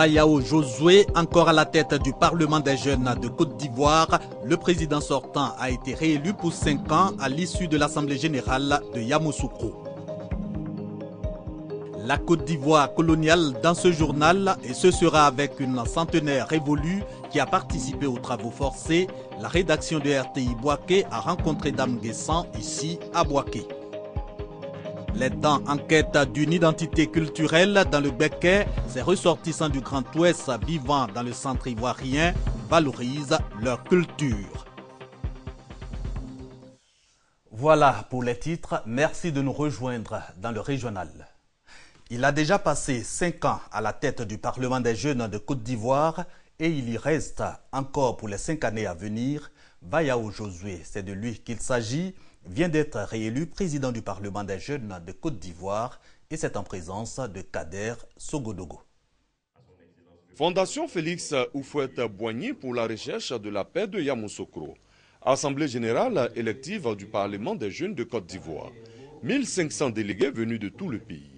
Bayao Josué, encore à la tête du Parlement des jeunes de Côte d'Ivoire, le président sortant a été réélu pour 5 ans à l'issue de l'Assemblée générale de Yamoussoukro. La Côte d'Ivoire coloniale dans ce journal, et ce sera avec une centenaire révolue qui a participé aux travaux forcés. La rédaction de RTI Bouaké a rencontré Dame Guessan ici à Bouaké. Les temps en quête d'une identité culturelle dans le Béquet, ces ressortissants du Grand Ouest vivant dans le centre ivoirien valorisent leur culture. Voilà pour les titres. Merci de nous rejoindre dans le régional. Il a déjà passé 5 ans à la tête du Parlement des jeunes de Côte d'Ivoire et il y reste encore pour les 5 années à venir. Bayao Josué, c'est de lui qu'il s'agit, vient d'être réélu président du Parlement des jeunes de Côte d'Ivoire et c'est en présence de Kader Sogodogo. Fondation Félix Houphouët-Boigny pour la recherche de la paix de Yamoussoukro. Assemblée générale élective du Parlement des jeunes de Côte d'Ivoire. 1500 délégués venus de tout le pays.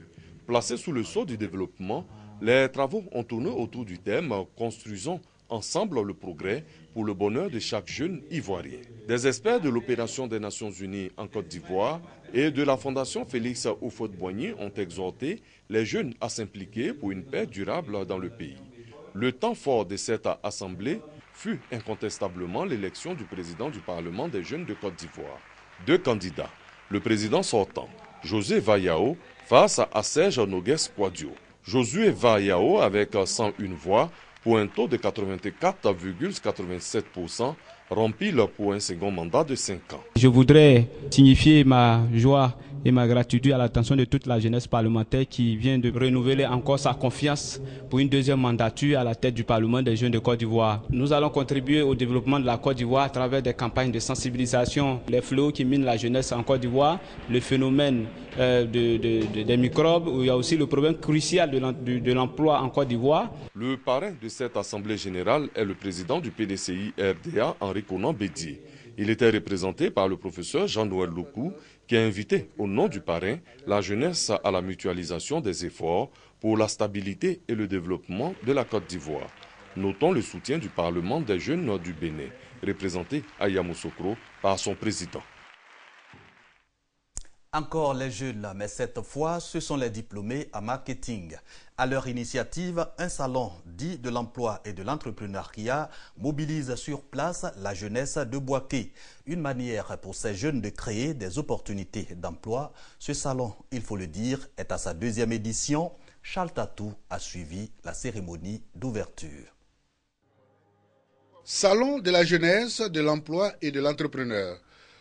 Placés sous le sceau du développement, les travaux ont tourné autour du thème « Construisons ensemble le progrès pour le bonheur de chaque jeune ivoirien ». Des experts de l'opération des Nations Unies en Côte d'Ivoire et de la Fondation Félix Houphouët-Boigny ont exhorté les jeunes à s'impliquer pour une paix durable dans le pays. Le temps fort de cette assemblée fut incontestablement l'élection du président du Parlement des jeunes de Côte d'Ivoire. 2 candidats, le président sortant, José Vayao, face à Serge Noguès Kouadio. Josué Vayao avec 101 voix pour un taux de 84,87%, rempile pour un second mandat de 5 ans. Je voudrais signifier ma joie et ma gratitude à l'attention de toute la jeunesse parlementaire qui vient de renouveler encore sa confiance pour une deuxième mandature à la tête du Parlement des jeunes de Côte d'Ivoire. Nous allons contribuer au développement de la Côte d'Ivoire à travers des campagnes de sensibilisation, les fléaux qui minent la jeunesse en Côte d'Ivoire, le phénomène des microbes, où il y a aussi le problème crucial de l'emploi en Côte d'Ivoire. Le parrain de cette assemblée générale est le président du PDCI RDA, Henri Konan Bédié. Il était représenté par le professeur Jean-Noël Loukou, qui a invité au nom du parrain la jeunesse à la mutualisation des efforts pour la stabilité et le développement de la Côte d'Ivoire. Notons le soutien du Parlement des jeunes du Bénin, représenté à Yamoussoukro par son président. Encore les jeunes, mais cette fois, ce sont les diplômés en marketing. À leur initiative, un salon dit de l'emploi et de l'entrepreneuriat mobilise sur place la jeunesse de Bouaké. Une manière pour ces jeunes de créer des opportunités d'emploi. Ce salon, il faut le dire, est à sa 2e édition. Charles Tatou a suivi la cérémonie d'ouverture. Salon de la jeunesse, de l'emploi et de l'entrepreneur.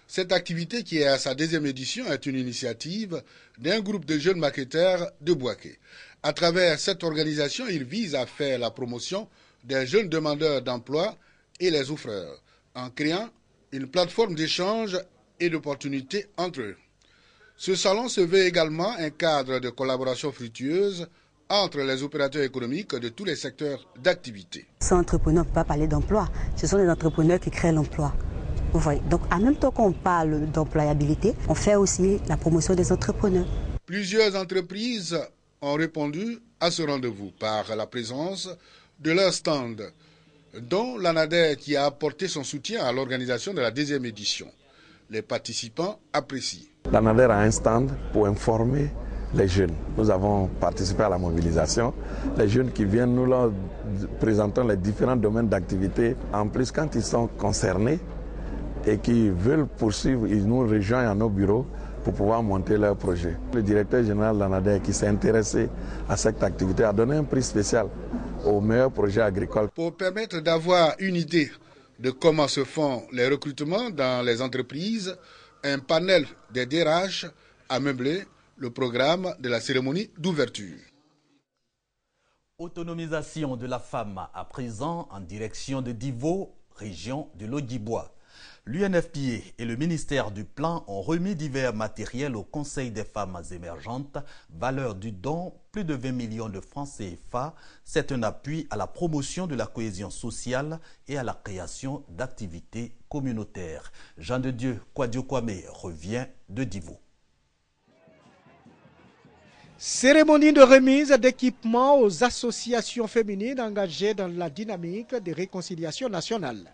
Cette activité qui est à sa 2e édition est une initiative d'un groupe de jeunes marketeurs de Bouaké. À travers cette organisation, il vise à faire la promotion des jeunes demandeurs d'emploi et les offreurs, en créant une plateforme d'échange et d'opportunités entre eux. Ce salon se veut également un cadre de collaboration fructueuse entre les opérateurs économiques de tous les secteurs d'activité. Sans entrepreneur, on ne peut pas parler d'emploi. Ce sont les entrepreneurs qui créent l'emploi. Vous voyez. Donc, en même temps qu'on parle d'employabilité, on fait aussi la promotion des entrepreneurs. Plusieurs entreprises ont répondu à ce rendez-vous par la présence de leur stand, dont l'ANADER qui a apporté son soutien à l'organisation de la 2e édition. Les participants apprécient. L'ANADER a un stand pour informer les jeunes. Nous avons participé à la mobilisation. Les jeunes qui viennent, nous leur présentons les différents domaines d'activité. En plus, quand ils sont concernés, et qui veulent poursuivre, ils nous rejoignent à nos bureaux pour pouvoir monter leur projet. Le directeur général de l'ANADER qui s'est intéressé à cette activité a donné un prix spécial aux meilleurs projets agricoles. Pour permettre d'avoir une idée de comment se font les recrutements dans les entreprises, un panel des DRH a meublé le programme de la cérémonie d'ouverture. Autonomisation de la femme à présent en direction de Divo, région de l'Odjibois. L'UNFPA et le ministère du Plan ont remis divers matériels au Conseil des femmes émergentes, valeur du don, plus de 20 millions de francs CFA. C'est un appui à la promotion de la cohésion sociale et à la création d'activités communautaires. Jean de Dieu Kouadio Kwame revient de Divo. Cérémonie de remise d'équipements aux associations féminines engagées dans la dynamique de réconciliation nationale.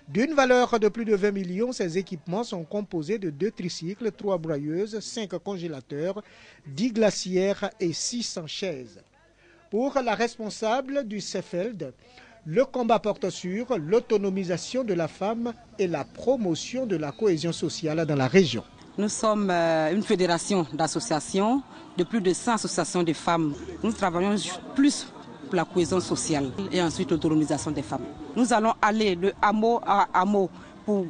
D'une valeur de plus de 20 millions, ces équipements sont composés de 2 tricycles, 3 broyeuses, 5 congélateurs, 10 glacières et 600 chaises. Pour la responsable du CEFELD, le combat porte sur l'autonomisation de la femme et la promotion de la cohésion sociale dans la région. Nous sommes une fédération d'associations, de plus de 100 associations de femmes. Nous travaillons plus pour la cohésion sociale et ensuite l'autonomisation des femmes. Nous allons aller de hameau à hameau pour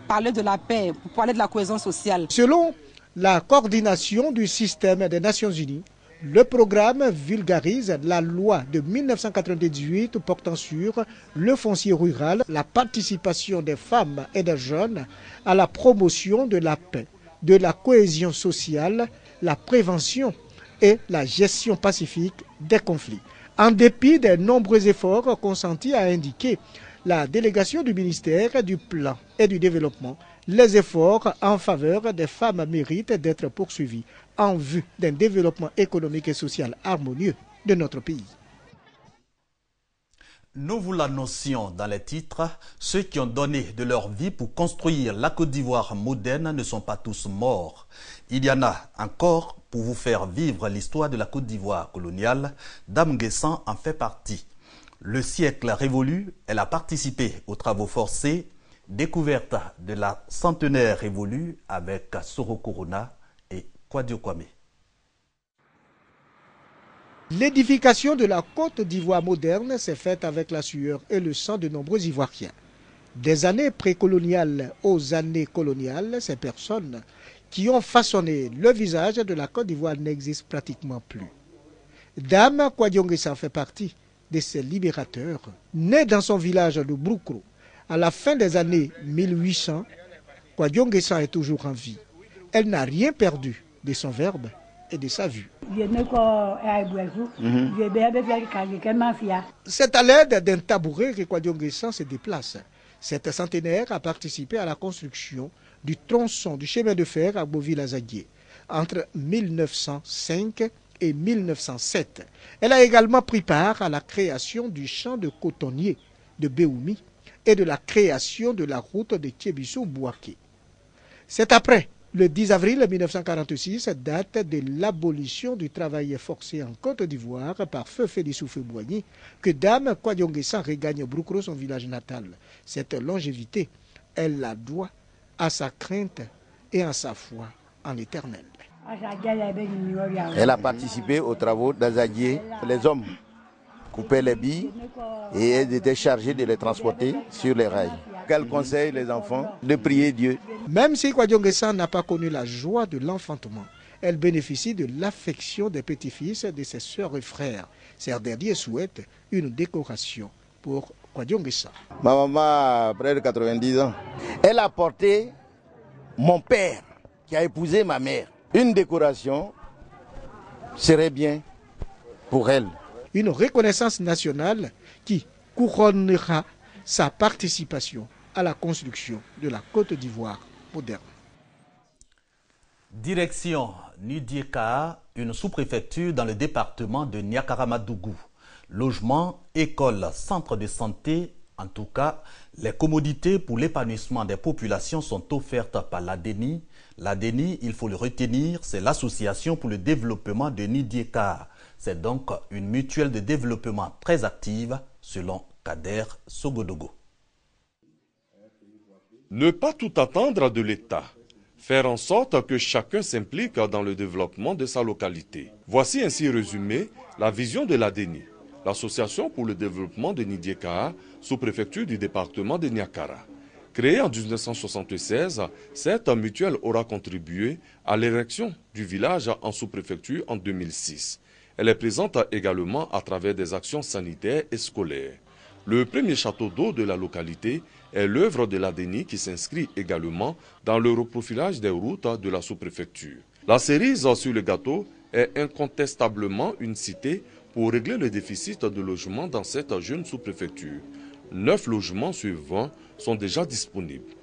parler de la paix, pour parler de la cohésion sociale. Selon la coordination du système des Nations Unies, le programme vulgarise la loi de 1998 portant sur le foncier rural, la participation des femmes et des jeunes à la promotion de la paix, de la cohésion sociale, la prévention et la gestion pacifique des conflits. En dépit des nombreux efforts consentis, a indiqué la délégation du ministère du Plan et du Développement, les efforts en faveur des femmes méritent d'être poursuivis en vue d'un développement économique et social harmonieux de notre pays. Nous vous l'annoncions dans les titres, ceux qui ont donné de leur vie pour construire la Côte d'Ivoire moderne ne sont pas tous morts. Il y en a encore pour vous faire vivre l'histoire de la Côte d'Ivoire coloniale. Dame Guessant en fait partie. Le siècle révolu, elle a participé aux travaux forcés, découverte de la centenaire révolue avec Soro Corona et Kwadio Kwame. L'édification de la Côte d'Ivoire moderne s'est faite avec la sueur et le sang de nombreux Ivoiriens. Des années précoloniales aux années coloniales, ces personnes qui ont façonné le visage de la Côte d'Ivoire n'existent pratiquement plus. Dame Kwadio Nguessan fait partie de ces libérateurs. Née dans son village de Broukro, à la fin des années 1800, Kwadio Nguessan est toujours en vie. Elle n'a rien perdu de son verbe et de sa vue. C'est à l'aide d'un tabouret que Kwadio Nguessan se déplace. Cette centenaire a participé à la construction du tronçon du chemin de fer à Beauville-Azaguier entre 1905 et 1907. Elle a également pris part à la création du champ de cotonnier de Béoumi et de la création de la route de Thiébissou-Bouaké. C'est après le 10 avril 1946, date de l'abolition du travail forcé en Côte d'Ivoire par Feu Félix Houphouët-Boigny, que Dame Kwadio Nguessan regagne Broukro, son village natal. Cette longévité, elle la doit à sa crainte et à sa foi en l'Éternel. Elle a participé aux travaux d'Azaguier. Les hommes coupaient les billes et elles étaient chargées de les transporter sur les rails. Qu'elle conseille les enfants de prier Dieu. Même si Kwadio Nguessan n'a pas connu la joie de l'enfantement, elle bénéficie de l'affection des petits-fils de ses sœurs et frères. Ces derniers souhaitent une décoration pour Kwadio Nguessan. Ma maman a près de 90 ans. Elle a porté mon père qui a épousé ma mère. Une décoration serait bien pour elle. Une reconnaissance nationale qui couronnera sa participation à la construction de la Côte d'Ivoire moderne. Direction Nidieka, une sous-préfecture dans le département de Niakara-Madougou. Logement, école, centre de santé, en tout cas, les commodités pour l'épanouissement des populations sont offertes par l'ADENI. L'ADENI, il faut le retenir, c'est l'Association pour le développement de Nidieka. C'est donc une mutuelle de développement très active, selon Kader Sogodogo. Ne pas tout attendre de l'État. Faire en sorte que chacun s'implique dans le développement de sa localité. Voici ainsi résumé la vision de l'ADENI, l'Association pour le développement de Nidieka, sous-préfecture du département de Niakara. Créée en 1976, cette mutuelle aura contribué à l'érection du village en sous-préfecture en 2006. Elle est présente également à travers des actions sanitaires et scolaires. Le premier château d'eau de la localité est l'œuvre de l'ADENI qui s'inscrit également dans le reprofilage des routes de la sous-préfecture. La cerise sur le gâteau est incontestablement une cité pour régler le déficit de logements dans cette jeune sous-préfecture. 9 logements sur 20 sont déjà disponibles.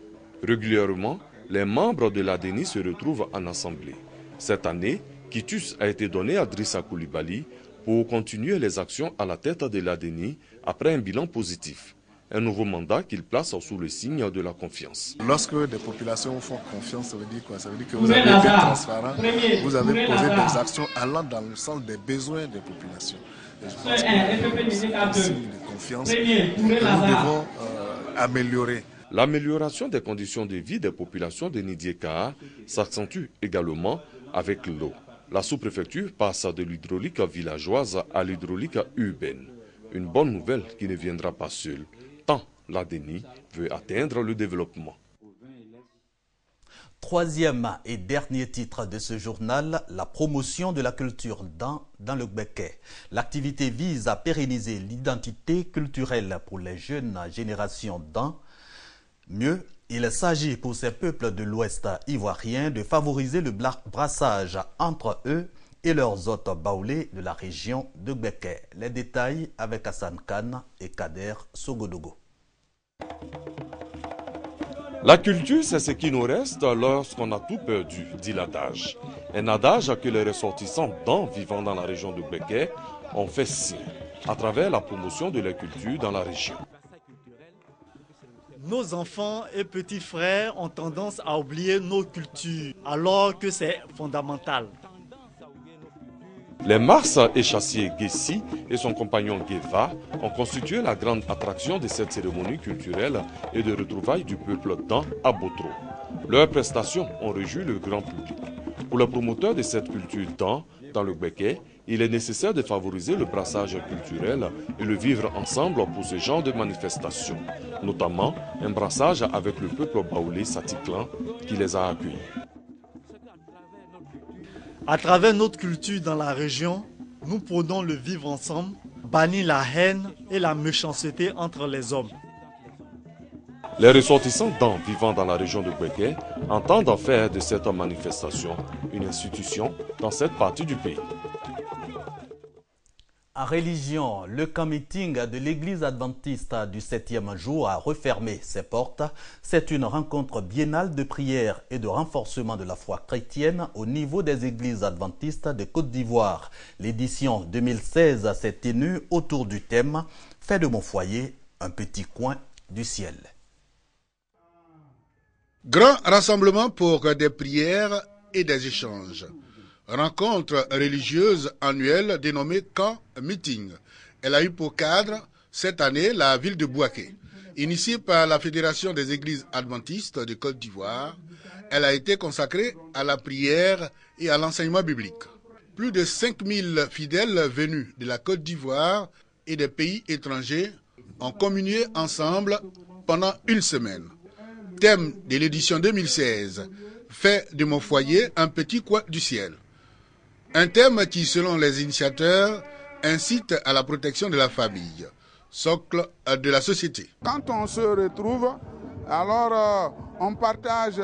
Régulièrement, les membres de l'ADENI se retrouvent en assemblée. Cette année, Quitus a été donné à Drissa Koulibaly pour continuer les actions à la tête de l'ADENI après un bilan positif. Un nouveau mandat qu'il place sous le signe de la confiance. Lorsque des populations font confiance, ça veut dire quoi? Ça veut dire que vous avez été transparent, vous avez posé des actions allant dans le sens des besoins des populations. Et je pense que c'est un signe de confiance que nous devons améliorer. L'amélioration des conditions de vie des populations de Nidiéka s'accentue également avec l'eau. La sous-préfecture passe de l'hydraulique villageoise à l'hydraulique urbaine. Une bonne nouvelle qui ne viendra pas seule, tant l'ADENI veut atteindre le développement. Troisième et dernier titre de ce journal, la promotion de la culture dans le Gbeke. L'activité vise à pérenniser l'identité culturelle pour les jeunes générations dans. Mieux, il s'agit pour ces peuples de l'Ouest ivoirien de favoriser le brassage entre eux et leurs hôtes baoulés de la région de Gbeke. Les détails avec Hassan Khan et Kader Sogodogo. La culture, c'est ce qui nous reste lorsqu'on a tout perdu, dit l'adage. Un adage que les ressortissants vivant dans la région de Gbeke ont fait sien à travers la promotion de la culture dans la région. Nos enfants et petits frères ont tendance à oublier nos cultures, alors que c'est fondamental. Les Mars échassiers Gessi et son compagnon Geva ont constitué la grande attraction de cette cérémonie culturelle et de retrouvailles du peuple Dan à Botro. Leurs prestations ont réjoui le grand public. Pour les promoteurs de cette culture Dan dans le Gbeke, il est nécessaire de favoriser le brassage culturel et le vivre ensemble pour ce genre de manifestations, notamment un brassage avec le peuple baoulé Satiklan qui les a accueillis. À travers notre culture dans la région, nous prônons le vivre ensemble, bannir la haine et la méchanceté entre les hommes. Les ressortissants vivant dans la région de Gbeke entendent en faire de cette manifestation une institution dans cette partie du pays. En religion, le camp meeting de l'église adventiste du 7e jour a refermé ses portes. C'est une rencontre biennale de prière et de renforcement de la foi chrétienne au niveau des églises adventistes de Côte d'Ivoire. L'édition 2016 s'est tenue autour du thème « Fais de mon foyer un petit coin du ciel ». Grand rassemblement pour des prières et des échanges. Rencontre religieuse annuelle dénommée Camp Meeting. Elle a eu pour cadre cette année la ville de Bouaké. Initiée par la Fédération des Églises Adventistes de Côte d'Ivoire, elle a été consacrée à la prière et à l'enseignement biblique. Plus de 5000 fidèles venus de la Côte d'Ivoire et des pays étrangers ont communié ensemble pendant une semaine. Thème de l'édition 2016, « Fais de mon foyer un petit coin du ciel ». Un thème qui, selon les initiateurs, incite à la protection de la famille, socle de la société. Quand on se retrouve, alors on partage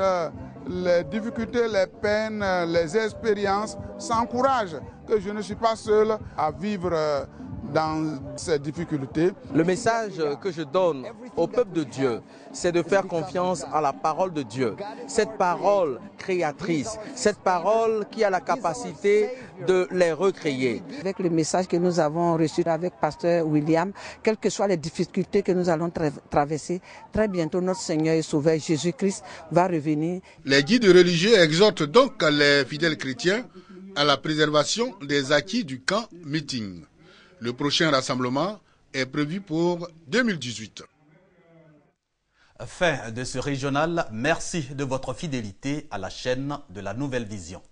les difficultés, les peines, les expériences, s'encourage que je ne suis pas seul à vivre dans ces difficultés. Le message que je donne au peuple de Dieu, c'est de faire confiance à la parole de Dieu. Cette parole créatrice, cette parole qui a la capacité de les recréer. Avec le message que nous avons reçu avec Pasteur William, quelles que soient les difficultés que nous allons traverser, très bientôt notre Seigneur et Sauveur Jésus-Christ va revenir. Les guides religieux exhortent donc les fidèles chrétiens à la préservation des acquis du camp meeting. Le prochain rassemblement est prévu pour 2018. Fin de ce régional. Merci de votre fidélité à la chaîne de la Nouvelle Vision.